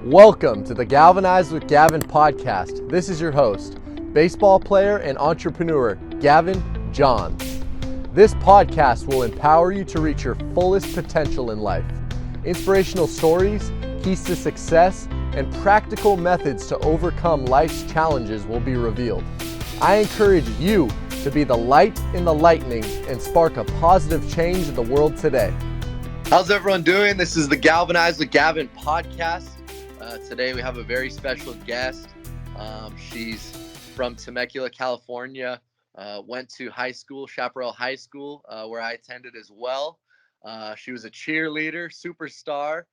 Welcome to the Galvanize with Gavin podcast. This is your host, baseball player and entrepreneur, Gavin Johns. This podcast will empower you to reach your fullest potential in life. Inspirational stories, keys to success, and practical methods to overcome life's challenges will be revealed. I encourage you to be the light in the lightning and spark a positive change in the world today. How's everyone doing? This is the Galvanize with Gavin podcast. Today we have a very special guest. She's from Temecula, California. Went to high school, Chaparral High School, where I attended as well. She was a cheerleader, superstar.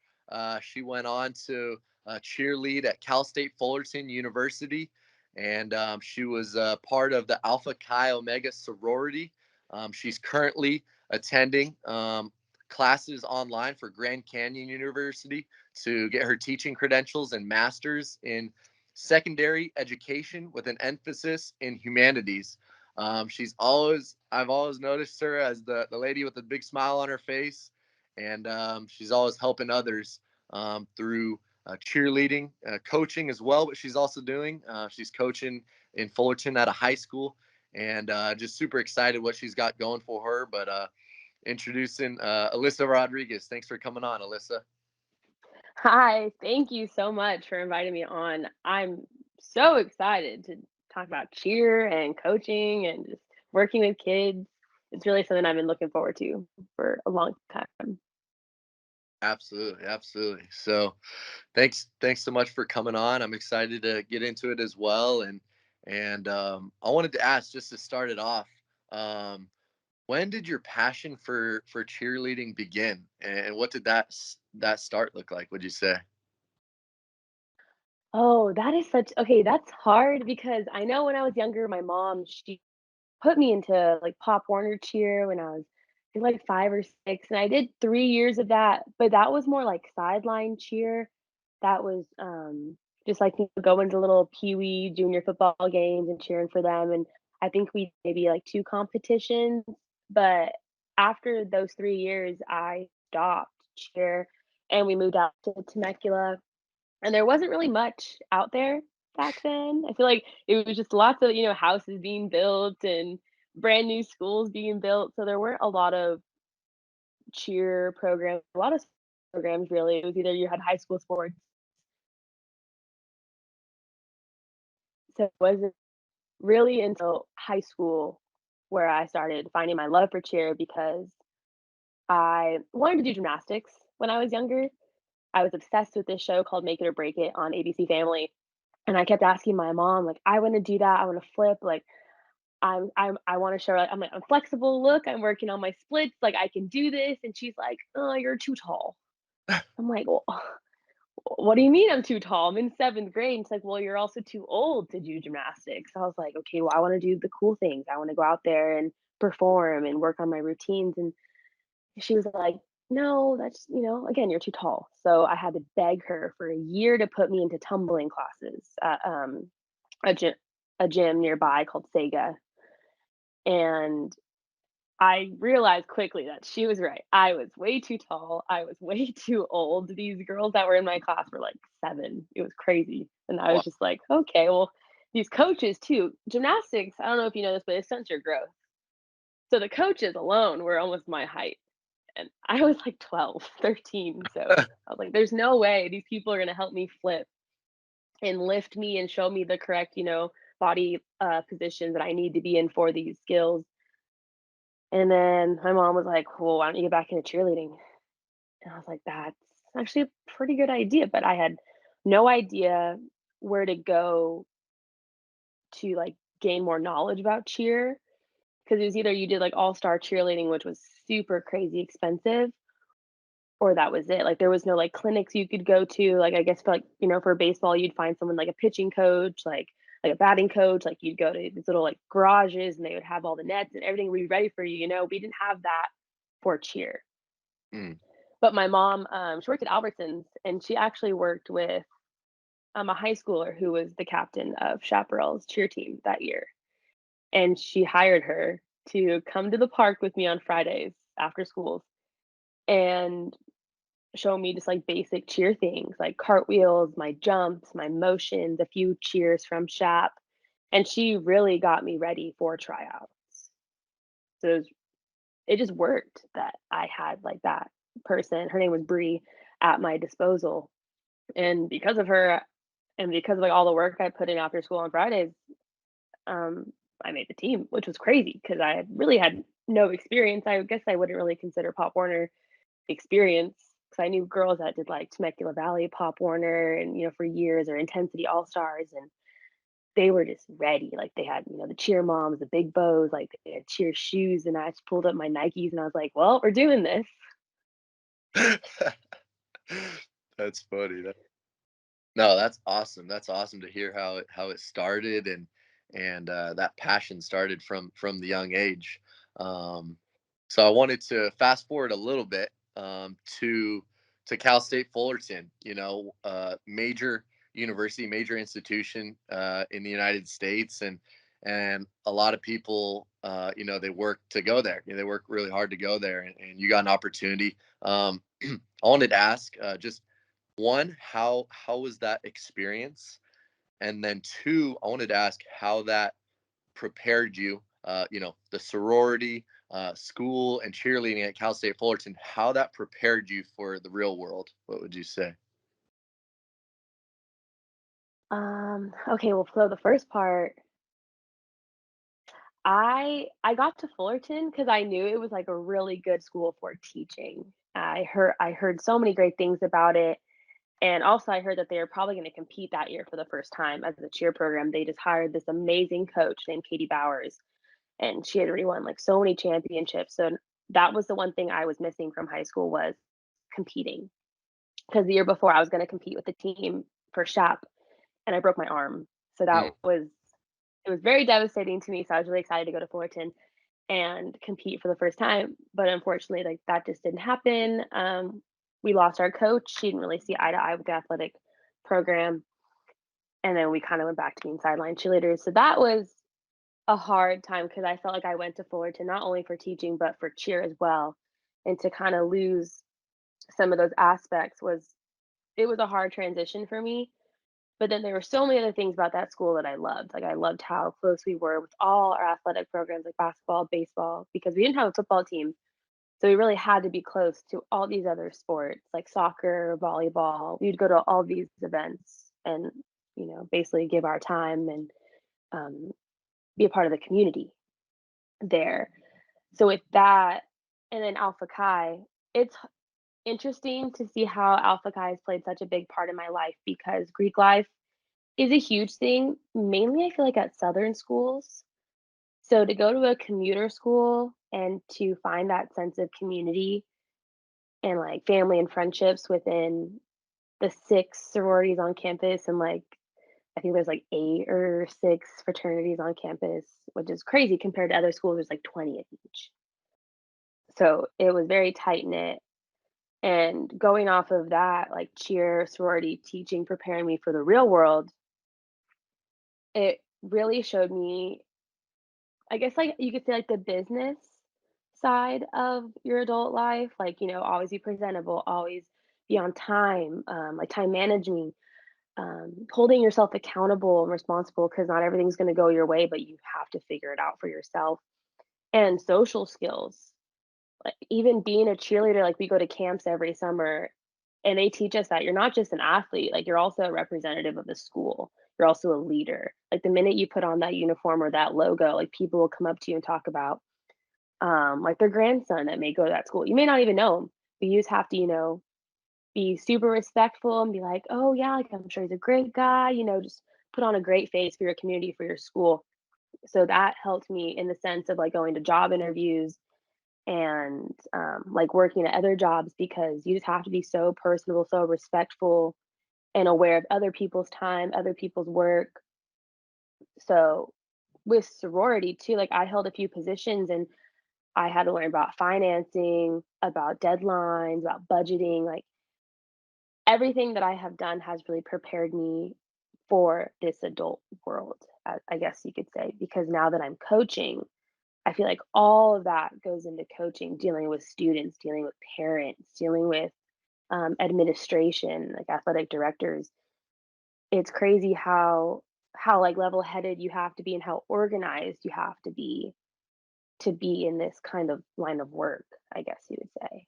She went on to cheerlead at Cal State Fullerton University, and she was part of the Alpha Chi Omega sorority. She's currently attending classes online for Grand Canyon University to get her teaching credentials and masters in secondary education with an emphasis in humanities. I've always noticed her as the lady with the big smile on her face, and she's always helping others through cheerleading, coaching as well. But she's also she's coaching in Fullerton at a high school, and just super excited what she's got going for her. But introducing Alyssa Rodriguez. Thanks for coming on, Alyssa. Hi, thank you so much for inviting me on. I'm so excited to talk about cheer and coaching and just working with kids. It's really something I've been looking forward to for a long time. Absolutely. So thanks so much for coming on. I'm excited to get into it as well. And I wanted to ask, just to start it off, when did your passion for cheerleading begin, and what did that start look like, would you say? Oh, that is okay, that's hard because I know when I was younger, my mom, she put me into like Pop Warner cheer when I was I think, like 5 or 6, and I did 3 years of that, but that was more like sideline cheer. That was just like going to little Pee Wee junior football games and cheering for them. And I think we maybe like two competitions, but after those 3 years, I stopped cheer and we moved out to Temecula, and there wasn't really much out there back then. I feel like it was just lots of, houses being built and brand new schools being built. So there weren't a lot of cheer programs, a lot of programs really. It was either you had high school sports. So it wasn't really until high school where I started finding my love for cheer because I wanted to do gymnastics when I was younger. I was obsessed with this show called Make It or Break It on ABC Family. And I kept asking my mom, like, I want to do that. I want to flip. Like, I want to show her, like, I'm flexible. Look, I'm working on my splits. Like, I can do this. And she's like, oh, you're too tall. I'm like, well, what do you mean I'm too tall? I'm in seventh grade. And it's like, well, you're also too old to do gymnastics. I was like, okay, well, I want to do the cool things. I want to go out there and perform and work on my routines. And she was like, no, that's, again, you're too tall. So I had to beg her for a year to put me into tumbling classes at a gym, a gym nearby called Sega. And I realized quickly that she was right. I was way too tall. I was way too old. These girls that were in my class were like 7. It was crazy. And I Wow. was just like, okay, well, these coaches too. Gymnastics, I don't know if you know this, but it stunts your growth. So the coaches alone were almost my height. And I was like 12, 13. So I was like, there's no way these people are going to help me flip and lift me and show me the correct, body positions that I need to be in for these skills. And then my mom was like, well, why don't you get back into cheerleading? And I was like, that's actually a pretty good idea. But I had no idea where to go to like gain more knowledge about cheer because it was either you did like all-star cheerleading, which was super crazy expensive, or that was it. Like there was no like clinics you could go to. Like I guess for like, for baseball, you'd find someone like a pitching coach, like a batting coach, like you'd go to these little like garages and they would have all the nets and everything would be ready for you, We didn't have that for cheer. Mm. But my mom, she worked at Albertsons and she actually worked with a high schooler who was the captain of Chaparral's cheer team that year. And she hired her to come to the park with me on Fridays after schools. And show me just like basic cheer things like cartwheels, my jumps, my motions, a few cheers from Shap. And she really got me ready for tryouts. So it just worked that I had like that person. Her name was Bree at my disposal. And because of her and because of like all the work I put in after school on Fridays, um, I made the team, which was crazy because I really had no experience. I guess I wouldn't really consider Pop Warner experience because I knew girls that did like Temecula Valley, Pop Warner, and for years or Intensity All Stars, and they were just ready. Like they had the cheer moms, the big bows, like they had cheer shoes, and I just pulled up my Nikes and I was like, "Well, we're doing this." That's funny. No, that's awesome. That's awesome to hear how it started, and that passion started from the young age. Um, so I wanted to fast forward a little bit to Cal State Fullerton. Major university, major institution in the United States, and a lot of people, they work to go there. They work really hard to go there, and you got an opportunity. I wanted to ask just one, how was that experience? And then two, I wanted to ask how that prepared you, the sorority, school, and cheerleading at Cal State Fullerton, how that prepared you for the real world. What would you say? Okay, well, so the first part, I got to Fullerton because I knew it was like a really good school for teaching. I heard so many great things about it. And also, I heard that they were probably going to compete that year for the first time as a cheer program. They just hired this amazing coach named Katie Bowers, and she had already won like so many championships. So that was the one thing I was missing from high school was competing. Because the year before, I was going to compete with the team for SHAP, and I broke my arm. So that Mm, was it was very devastating to me. So I was really excited to go to Fullerton and compete for the first time. But unfortunately, like that just didn't happen. We lost our coach. She didn't really see eye to eye with the athletic program. And then we kind of went back to being sideline cheerleaders. So that was a hard time because I felt like I went to Fullerton not only for teaching, but for cheer as well. And to kind of lose some of those aspects it was a hard transition for me. But then there were so many other things about that school that I loved. Like I loved how close we were with all our athletic programs like basketball, baseball, because we didn't have a football team. So we really had to be close to all these other sports like soccer, volleyball. We'd go to all these events and, basically give our time and um, be a part of the community there. So with that, and then Alpha Chi, it's interesting to see how Alpha Chi has played such a big part in my life because Greek life is a huge thing, mainly I feel like at Southern schools. So to go to a commuter school and to find that sense of community and like family and friendships within the 6 sororities on campus and like I think there's like 8 or 6 fraternities on campus, which is crazy compared to other schools, there's like 20 of each. So it was very tight knit. And going off of that, like cheer, sorority, teaching, preparing me for the real world, it really showed me, I guess, like you could say, like the business side of your adult life, like, always be presentable, always be on time, like time managing, holding yourself accountable and responsible because not everything's going to go your way, but you have to figure it out for yourself. And social skills, like even being a cheerleader, like we go to camps every summer and they teach us that you're not just an athlete, like you're also a representative of the school. You're also a leader. Like the minute you put on that uniform or that logo, like people will come up to you and talk about like their grandson that may go to that school. You may not even know him, but you just have to, be super respectful and be like, oh yeah, like I'm sure he's a great guy, just put on a great face for your community, for your school. So that helped me in the sense of like going to job interviews and like working at other jobs because you just have to be so personable, so respectful and aware of other people's time, other people's work. So with sorority too, like I held a few positions and I had to learn about financing, about deadlines, about budgeting, like everything that I have done has really prepared me for this adult world, I guess you could say, because now that I'm coaching, I feel like all of that goes into coaching, dealing with students, dealing with parents, dealing with administration, like athletic directors, it's crazy how like level-headed you have to be and how organized you have to be in this kind of line of work, I guess you would say.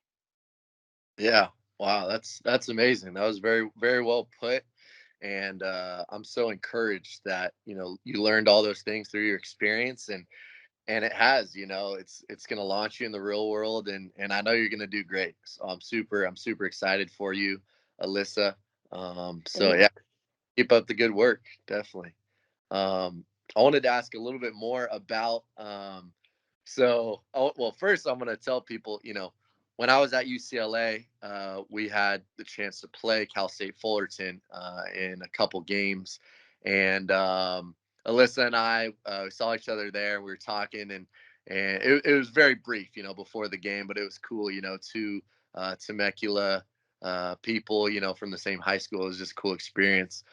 Yeah. Wow, that's amazing. That was very, very well put. And I'm so encouraged that, you learned all those things through your experience, and it has, it's going to launch you in the real world, and I know you're going to do great. So I'm super excited for you, Alyssa. So yeah, Thanks. keep up the good work. Definitely. I wanted to ask a little bit more about. Well, first I'm going to tell people, when I was at UCLA, we had the chance to play Cal State Fullerton in a couple games, and Alyssa and I saw each other there. We were talking, and it was very brief, before the game, but it was cool, two Temecula people, from the same high school. It was just a cool experience.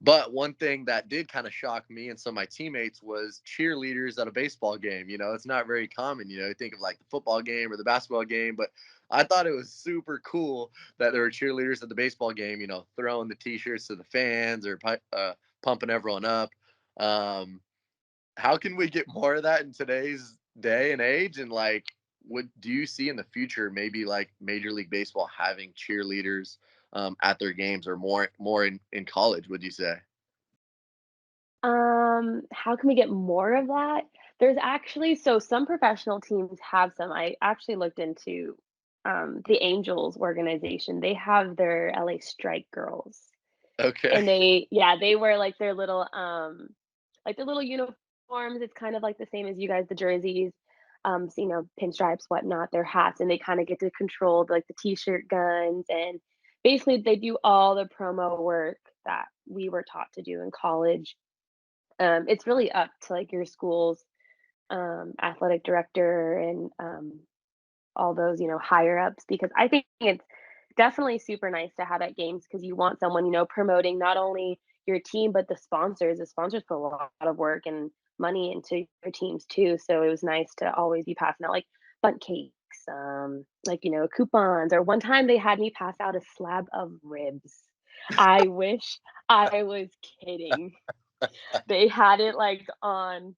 But one thing that did kind of shock me and some of my teammates was cheerleaders at a baseball game. It's not very common. You think of like the football game or the basketball game, but I thought it was super cool that there were cheerleaders at the baseball game, throwing the t-shirts to the fans or pumping everyone up. Um, how can we get more of that in today's day and age? And like, what do you see in the future? Maybe like Major League Baseball having cheerleaders at their games, or more in college? Would you say? How can we get more of that? There's actually so some professional teams have some. I actually looked into the Angels organization. They have their LA Strike Girls. Okay. And they yeah, they wear like their little uniforms. It's kind of like the same as you guys, the jerseys, so, pinstripes, whatnot, their hats, and they kind of get to control like the t-shirt guns and basically they do all the promo work that we were taught to do in college. It's really up to like your school's athletic director and all those, higher ups because I think it's definitely super nice to have at games because you want someone, promoting not only your team but the sponsors. The sponsors put a lot of work and money into your teams too. So it was nice to always be passing out like bunt cakes, like coupons. Or one time they had me pass out a slab of ribs. I wish I was kidding. They had it like on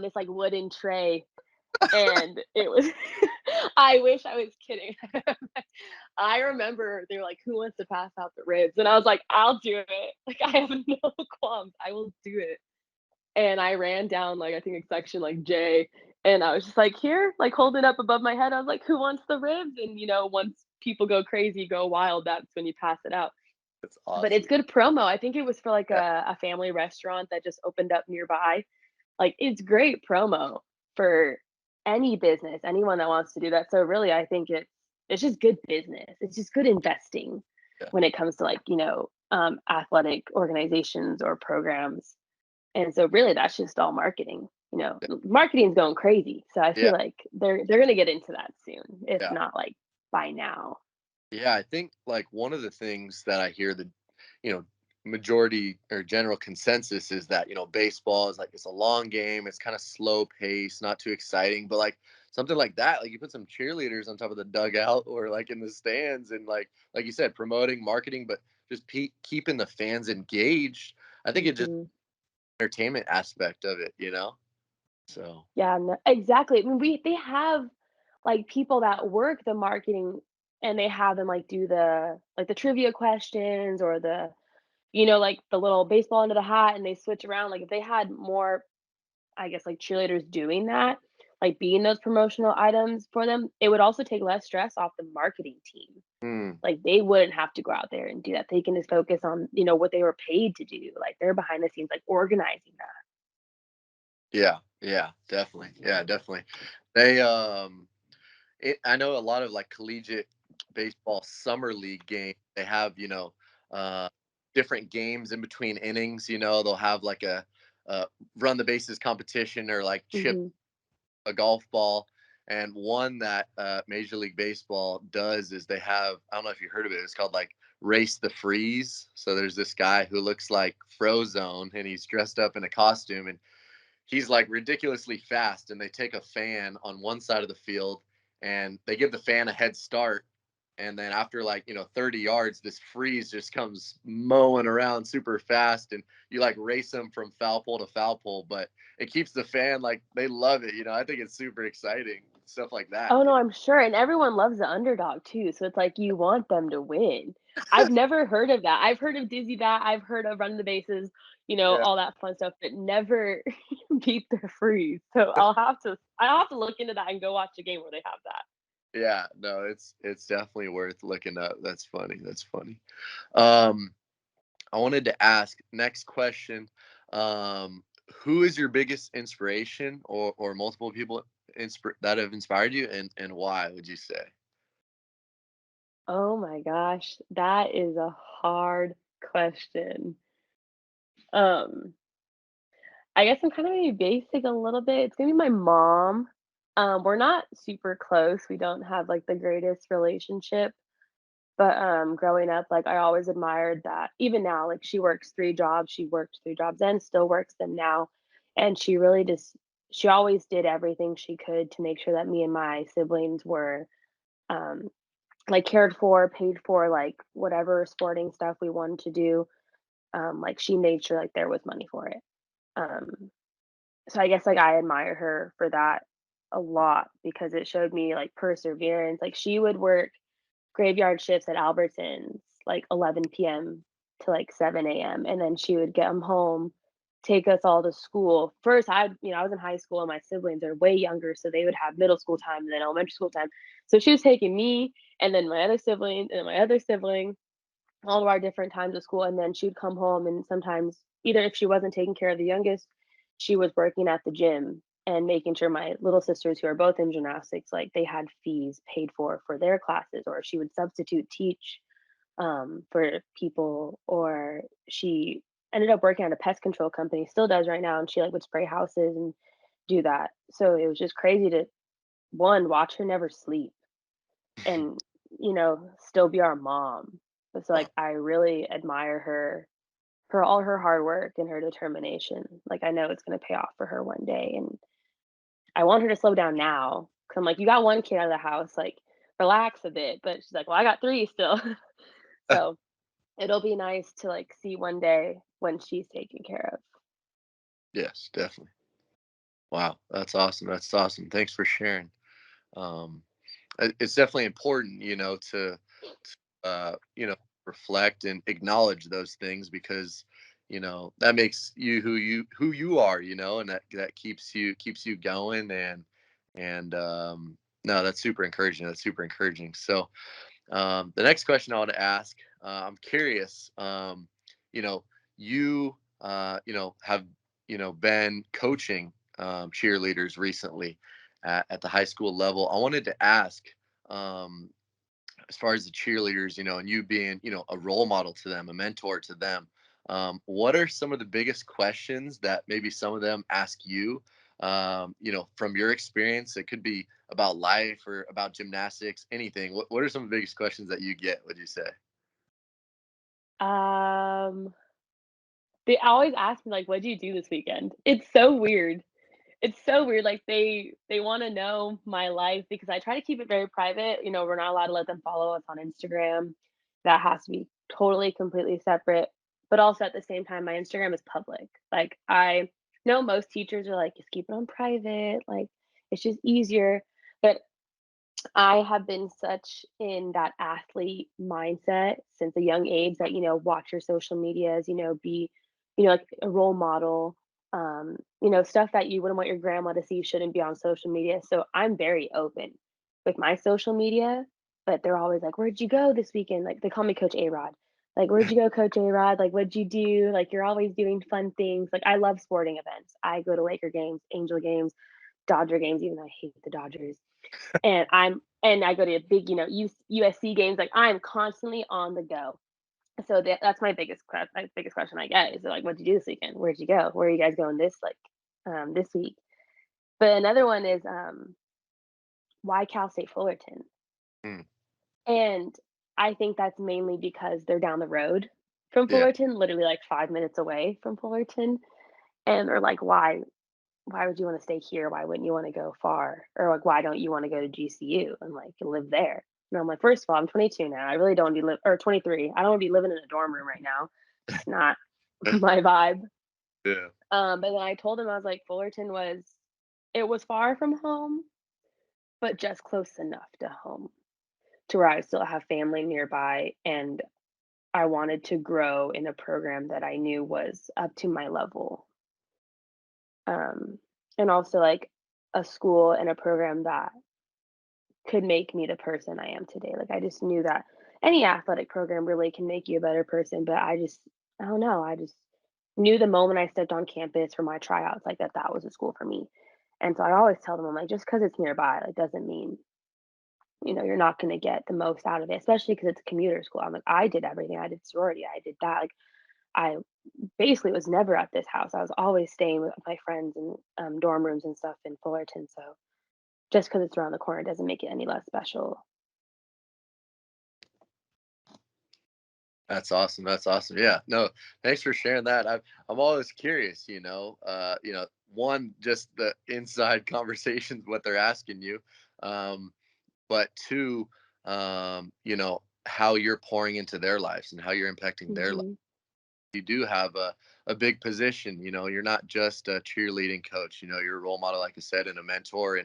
this like wooden tray and it was I wish I was kidding. I remember they were like, "Who wants to pass out the ribs?" And I was like, "I'll do it." Like, I have no qualms. I will do it. And I ran down, like, I think it's section, like, J, and I was just like, "Here," like, holding up above my head. I was like, "Who wants the ribs?" And, once people go crazy, go wild, that's when you pass it out. That's But awesome. it's good promo. I think it was for, like, Yeah. a family restaurant that just opened up nearby. Like, it's great promo for any business, anyone that wants to do that. So really, I think it's just good business. It's just good investing Yeah. when it comes to like, athletic organizations or programs. And so really that's just all marketing. Marketing's going crazy. So I feel Yeah. like they're gonna get into that soon, if Yeah. not like by now. Yeah. I think like one of the things that I hear the, you know, majority or general consensus is that, baseball is like it's a long game, it's kind of slow pace, not too exciting, but like something like that, like you put some cheerleaders on top of the dugout or like in the stands, and like you said, promoting, marketing, but just keeping the fans engaged. I think it just Mhm. entertainment aspect of it. So Yeah, no, exactly. I mean, they have like people that work the marketing and they have them like do the trivia questions or like the little baseball under the hat and they switch around. Like if they had more, I guess, like cheerleaders doing that, like being those promotional items for them, it would also take less stress off the marketing team. mm, Like they wouldn't have to go out there and do that. They can just focus on, what they were paid to do. Like they're behind the scenes, like organizing that. yeah, definitely. They I know a lot of like collegiate baseball summer league games. They have uh, different games in between innings. They'll have like a run the bases competition, or like chip Mhm. a golf ball. And one that Major League Baseball does is they have, I don't know if you heard of it. It's called like Race the Freeze. So there's this guy who looks like Frozone, and he's dressed up in a costume, and he's like ridiculously fast. And they take a fan on one side of the field, and they give the fan a head start, and then after like 30 yards, this freeze just comes mowing around super fast, and you like race them from foul pole to foul pole, but it keeps the fan like they love it. I think it's super exciting stuff like that. Oh, no, I'm sure, and everyone loves the underdog too, so it's like you want them to win. I've never heard of that. I've heard of dizzy bat, I've heard of run the bases, Yeah, all that fun stuff, but never beat the freeze. So I'll have to look into that and go watch a game where they have that. yeah, no, it's definitely worth looking up. That's funny. That's funny. Um, I wanted to ask next question. Um, who is your biggest inspiration, or multiple people that have inspired you, and why would you say? Oh my gosh, that is a hard question. Um, I guess I'm kinda gonna be basic a little bit. It's gonna be my mom. We're not super close. We don't have, like, the greatest relationship, but, growing up, like, I always admired that even now, like, she works 3 jobs. She worked 3 jobs then, still works them now, and she always did everything she could to make sure that me and my siblings were, um, like, cared for, paid for, like, whatever sporting stuff we wanted to do. Like, she made sure, like, there was money for it. Um so I guess, like, I admire her for that a lot because it showed me, like, perseverance. Like, she would work graveyard shifts at Albertsons, like, 11 p.m. to, like, 7 a.m., and then she would get them home, take us all to school. First, I was in high school, and my siblings are way younger, so they would have middle school time and then elementary school time. So she was taking me and then my other sibling and my other sibling all of our different times of school, and then she'd come home, and sometimes either if she wasn't taking care of the youngest, she was working at the gym and making sure my little sisters who are both in gymnastics, like, they had fees paid for their classes, or she would substitute teach, for people, or she ended up working at a pest control company, still does right now, and she, like, would spray houses and do that. So it was just crazy to, 1, watch her never sleep and, still be our mom. So, Wow. like, I really admire her for all her hard work and her determination. Like, I know it's gonna pay off for her one day, and I want her to slow down now. 'Cause I'm like, "You got 1 kid out of the house, like, relax a bit," but she's like, "Well, I got 3 still." So, it'll be nice to, like, see one day when she's taken care of. Yes, definitely. Wow, that's awesome. That's awesome. Thanks for sharing. Um, it's definitely important, to reflect and acknowledge those things, because that makes you who you are, and that keeps you going, and no, that's super encouraging. That's super encouraging. So, the next question I want to ask, I'm curious. You know, you have been coaching cheerleaders recently at the high school level. I wanted to ask, um, as far as the cheerleaders, and you being a role model to them, a mentor to them. What are some of the biggest questions that maybe some of them ask you? From your experience, it could be about life or about gymnastics, anything. What are some of the biggest questions that you get, would you say? Um, they always ask me, like, "What'd you do this weekend?" It's so weird. It's so weird, like, they wanna know my life because I try to keep it very private. We're not allowed to let them follow us on Instagram. That has to be totally, completely separate, but also at the same time, my Instagram is public. Like, I know most teachers are like, "Just keep it on private, like, it's just easier," but I have been such in that athlete mindset since a young age that, watch your social medias, be, like a role model. Stuff that you wouldn't want your grandma to see shouldn't be on social media. So I'm very open with my social media, but they're always like, "Where'd you go this weekend?" Like they call me Coach A Rod. Like, "Where'd you go, Coach A Rod? Like, what'd you do?" Like, you're always doing fun things. Like, I love sporting events. I go to Laker games, Angel games, Dodger games, even though I hate the Dodgers. And I go to a big, USC games, like, I'm constantly on the go. So that's my biggest question I get is like, "What'd you do this weekend? Where'd you go? Where are you guys going this week?" But another one is, why Cal State Fullerton? Mm, And I think that's mainly because they're down the road from yeah. Fullerton, literally, like, 5 minutes away from Fullerton, and they're like, "Why would you wanna stay here? Why wouldn't you wanna go far? Or, like, why don't you wanna go to GCU and, like, live there?" And I'm like, first of all, I'm 22 now. I really don't want to be or 23. I don't want to be living in a dorm room right now. Just not my vibe. Yeah. But then I told him, I was like, Fullerton it was far from home, but just close enough to home to where I still have family nearby, and I wanted to grow in a program that I knew was up to my level. Um, and also like a school and a program that could make me the person I am today. Like I just knew that any athletic program really can make you a better person, but I don't know, I just knew the moment I stepped on campus for my tryouts, like that was a school for me. And so I always tell them, I'm like, just because it's nearby, like doesn't mean, you're not going to get the most out of it, especially because it's a commuter school. I'm like, I did everything. I did sorority. I did that. Like I basically was never at this house. I was always staying with my friends in dorm rooms and stuff in Fullerton. So just because it's around the corner doesn't make it any less special. That's awesome. That's awesome. Yeah. No, thanks for sharing that. I'm always curious, one, just the inside conversations, what they're asking you. Um, but two, how you're pouring into their lives and how you're impacting their life. Hmm. You do have a big position, you're not just a cheerleading coach, you're a role model, like I said, and a mentor,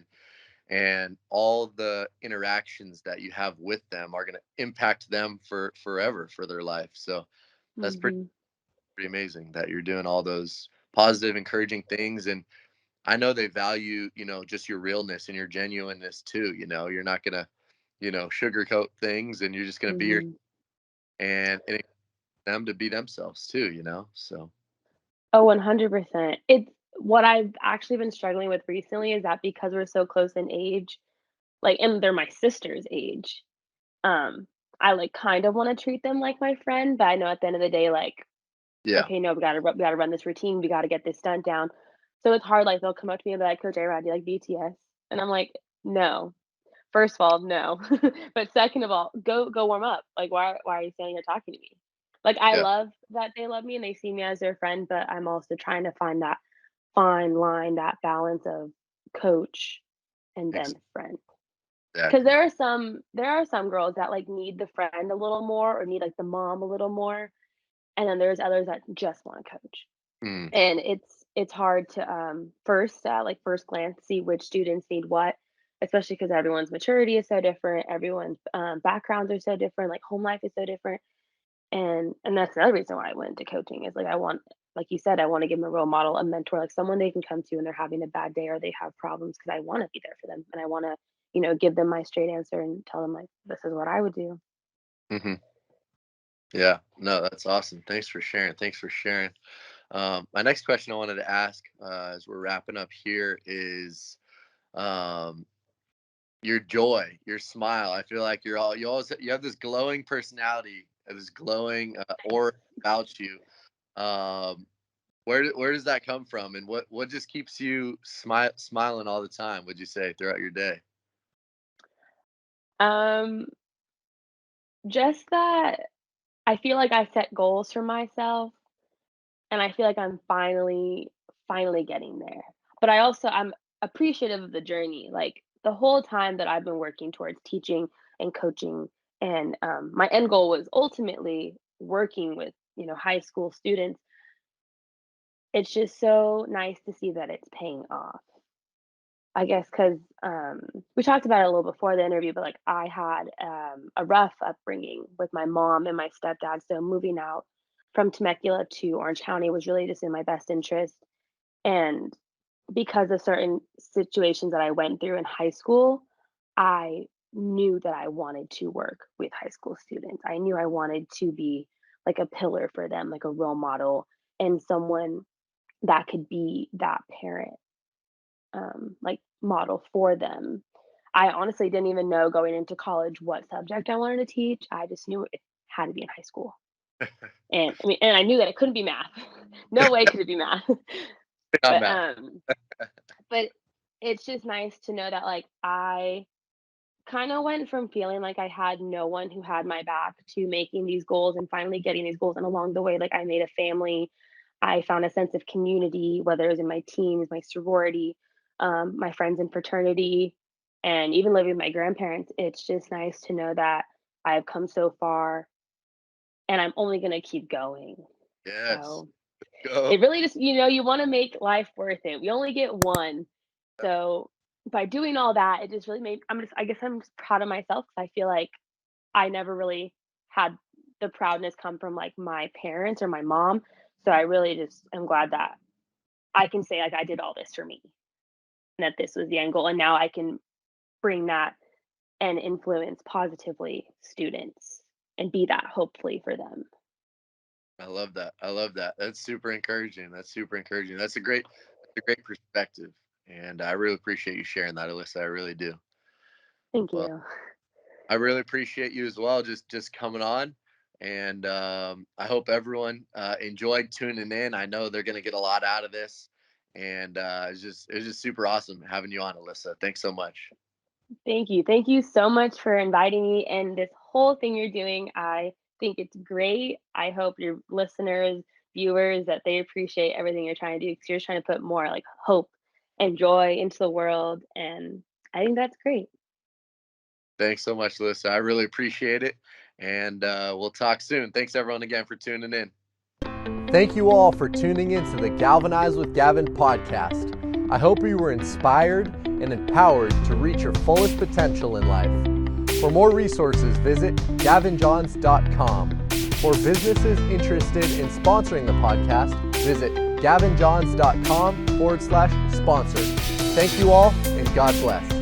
and all the interactions that you have with them are going to impact them for forever for their life. So that's Hmm. pretty amazing that you're doing all those positive, encouraging things. And I know they value, just your realness and your genuineness too. You're not going to, sugarcoat things, and you're just going to be your, Hmm. and them to be themselves too, so. Oh, 100%. It's what I've actually been struggling with recently is that because we're so close in age, like, and they're my sister's age, um, I like kind of want to treat them like my friend, but I know at the end of the day, like, Yeah. okay, no, we gotta run this routine. We gotta get this done down. So it's hard. Like they'll come up to me and be like, "Coach A-Rod, do you like BTS?" And I'm like, "No." First of all, no. But second of all, go warm up. Like, why are you standing here talking to me? Like, I Yeah. love that they love me and they see me as their friend, but I'm also trying to find that fine line, that balance of coach and then friend. Because Exactly. there are some girls that like need the friend a little more or need like the mom a little more, and then there's others that just want to coach. Mm, And it's hard to, first, like, first glance, see which students need what, especially because everyone's maturity is so different, everyone's, backgrounds are so different, like, home life is so different, and that's another reason why I went into coaching is, like, I want like you said, I wanna give them a role model, a mentor, like, someone they can come to when they're having a bad day or they have problems because I wanna be there for them, and I wanna, give them my straight answer and tell them, like, "This is what I would do." mhm. Yeah. No, that's awesome. Thanks for sharing. Thanks for sharing. My next question I wanted to ask, as we're wrapping up here, is um, your joy, your smile. I feel like you have this glowing personality, this glowing aura about you. Um, where does that come from, and what just keeps you smiling all the time? Would you say throughout your day? Um, just that I feel like I set goals for myself, and I feel like I'm finally getting there. But I'm appreciative of the journey. Like the whole time that I've been working towards teaching and coaching, and my end goal was ultimately working with high school students. It's just so nice to see that it's paying off. I guess because we talked about it a little before the interview, but like I had a rough upbringing with my mom and my stepdad. So moving out from Temecula to Orange County was really just in my best interest. And because of certain situations that I went through in high school, I knew that I wanted to work with high school students. I knew I wanted to be like a pillar for them, like a role model and someone that could be that parent, like model for them. I honestly didn't even know going into college what subject I wanted to teach. I just knew it had to be in high school. And I mean, and I knew that it couldn't be math. No way could it be math. Not But math. but it's just nice to know that like I kind of went from feeling like I had no one who had my back to making these goals and finally getting these goals. And along the way, like I made a family. I found a sense of community, whether it was in my teams, my sorority, my friends in fraternity. And even living with my grandparents, it's just nice to know that I've come so far and I'm only gonna keep going. Yes. So, Go. it really just you wanna make life worth it. We only get one. So, by doing all that, it just really made I guess I'm just proud of myself because I feel like I never really had the proudness come from, like, my parents or my mom. So, I really just am glad that I can say, like, I did all this for me and that this was the end goal, and now I can bring that and influence positively students and be that hopefully for them. I love that. I love that. That's super encouraging. That's super encouraging. That's a great perspective. And I really appreciate you sharing that, Alyssa. I really do. Thank Well, you. I really appreciate you as well, just coming on. And I hope everyone enjoyed tuning in. I know they're going to get a lot out of this. And it's just super awesome having you on, Alyssa. Thanks so much. Thank you. Thank you so much for inviting me and this whole thing you're doing. I think it's great. I hope your listeners, viewers, that they appreciate everything you're trying to do because you're trying to put more like hope and joy into the world. And I think that's great. Thanks so much, Alyssa. I really appreciate it. And we'll talk soon. Thanks, everyone, again for tuning in. Thank you all for tuning in to the Galvanize with Gavin podcast. I hope you were inspired and empowered to reach your fullest potential in life. For more resources, visit gavinjohns.com. For businesses interested in sponsoring the podcast, visit gavinjohns.com/sponsor. Thank you all, and God bless.